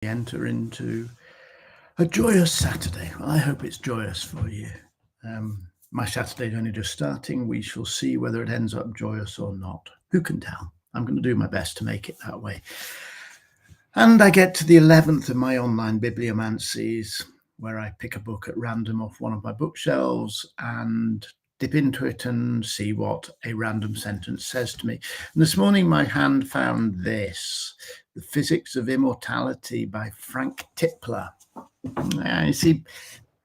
Enter into a joyous Saturday. Well, I hope it's joyous for you. My Saturday's only just starting. We shall see whether it ends up joyous or not. Who can tell? I'm going to do my best to make it that way. And I get to the 11th of my online Bibliomancies, where I pick a book at random off one of my bookshelves and dip into it and see what a random sentence says to me. And this morning my hand found this, The Physics of Immortality by Frank Tipler. You see,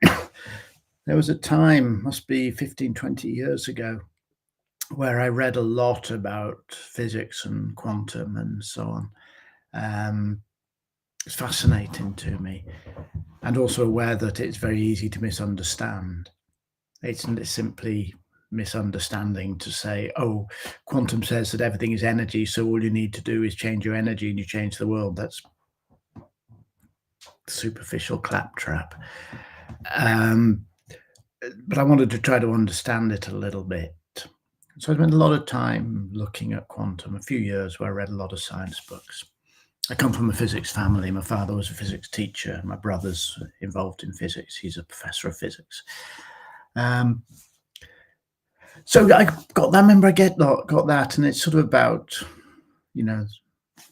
there was a time, must be 15, 20 years ago, where I read a lot about physics and quantum and so on. It's fascinating to me, and also aware that it's very easy to misunderstand. It's simply misunderstanding to say, oh, quantum says that everything is energy, so all you need to do is change your energy and you change the world. That's superficial claptrap. But I wanted to try to understand it a little bit. So I spent a lot of time looking at quantum, a few years where I read a lot of science books. I come from a physics family. My father was a physics teacher. My brother's involved in physics. He's a professor of physics. So I got that. Remember, I got that, and it's sort of about,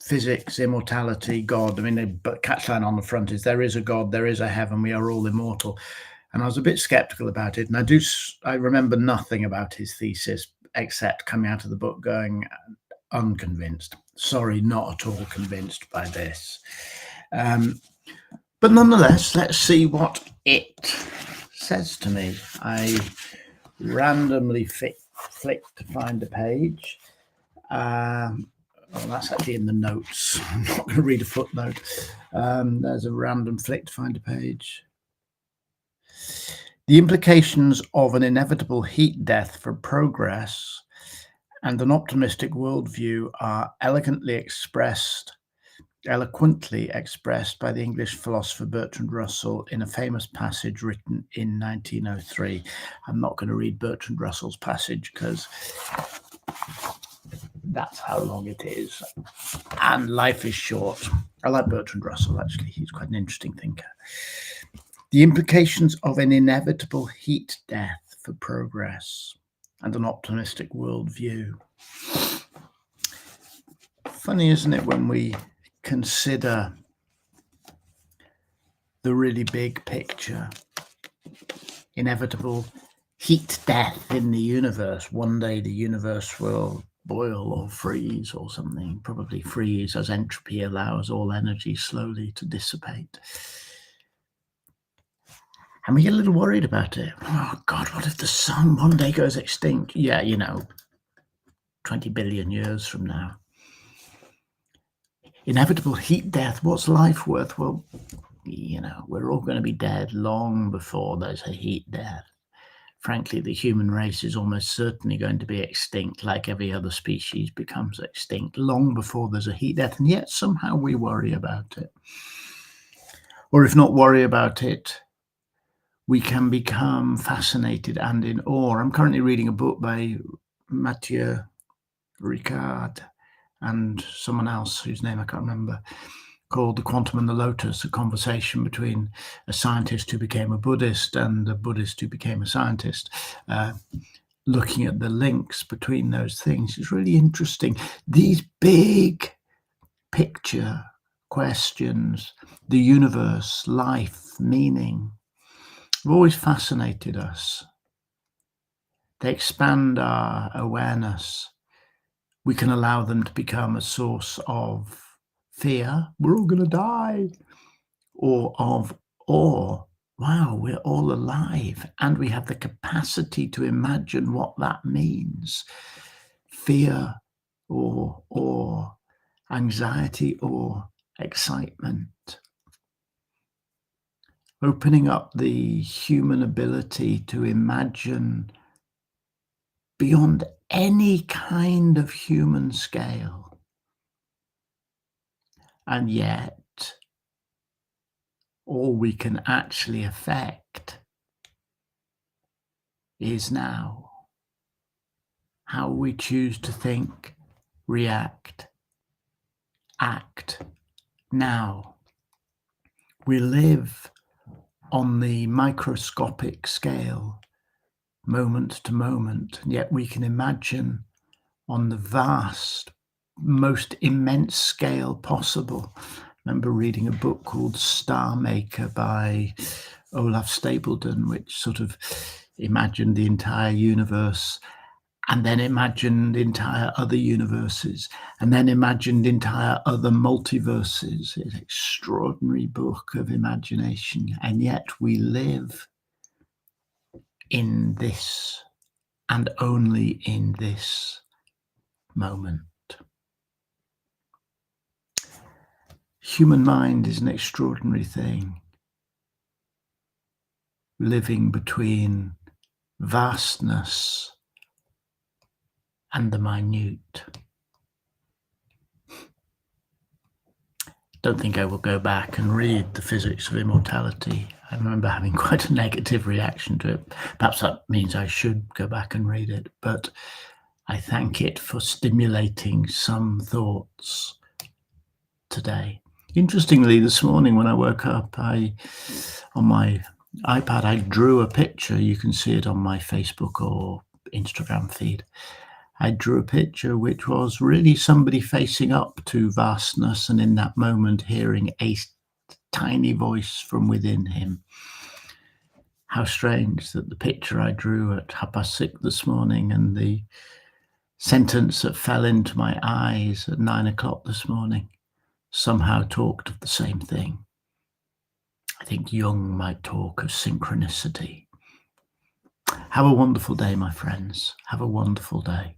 physics, immortality, God. I mean, the catchline on the front is there is a God, there is a heaven, we are all immortal. And I was a bit skeptical about it, and I remember nothing about his thesis except coming out of the book going unconvinced. Sorry, not at all convinced by this. But nonetheless, let's see what it says to me. I randomly flick to find a page. Well, that's actually in the notes. I'm not going to read a footnote. There's a random flick to find a page. The implications of an inevitable heat death for progress and an optimistic worldview are eloquently expressed by the English philosopher Bertrand Russell in a famous passage written in 1903. I'm not going to read Bertrand Russell's passage because that's how long it is, and life is short. I like Bertrand Russell, actually. He's quite an interesting thinker. The implications of an inevitable heat death for progress and an optimistic worldview. Funny, isn't it, when we consider the really big picture, inevitable heat death in the universe. One day the universe will boil or freeze or something, probably freeze as entropy allows all energy slowly to dissipate. And we get a little worried about it. Oh God, what if the sun one day goes extinct? Yeah, 20 billion years from now. Inevitable heat death, what's life worth? Well, we're all going to be dead long before there's a heat death. Frankly, the human race is almost certainly going to be extinct, like every other species becomes extinct, long before there's a heat death, and yet somehow we worry about it. Or if not worry about it, we can become fascinated and in awe. I'm currently reading a book by Mathieu Ricard and someone else whose name I can't remember, called The Quantum and the Lotus, a conversation between a scientist who became a Buddhist and a Buddhist who became a scientist, looking at the links between those things. It's really interesting. These big picture questions, the universe, life, meaning, have always fascinated us. They expand our awareness. We can allow them to become a source of fear, we're all going to die, or of awe, wow, we're all alive, and we have the capacity to imagine what that means. Fear or awe, anxiety or excitement. Opening up the human ability to imagine beyond any kind of human scale. And yet, all we can actually affect is now. How we choose to think, react, act now. We live on the microscopic scale, moment to moment, and yet we can imagine on the vast, most immense scale possible. I remember reading a book called Star Maker by Olaf Stapledon, which sort of imagined the entire universe and then imagined entire other universes and then imagined entire other multiverses. It's an extraordinary book of imagination. And yet we live in this and only in this moment. Human mind is an extraordinary thing, living between vastness and the minute. Don't think I will go back and read The Physics of Immortality. I remember having quite a negative reaction to it. Perhaps that means I should go back and read it, but I thank it for stimulating some thoughts today. Interestingly, this morning when I woke up, on my iPad, I drew a picture. You can see it on my Facebook or Instagram feed. I drew a picture which was really somebody facing up to vastness and in that moment hearing a tiny voice from within him. How strange that the picture I drew at 6:30 this morning and the sentence that fell into my eyes at 9:00 this morning somehow talked of the same thing. I think Jung might talk of synchronicity. Have a wonderful day, my friends. Have a wonderful day.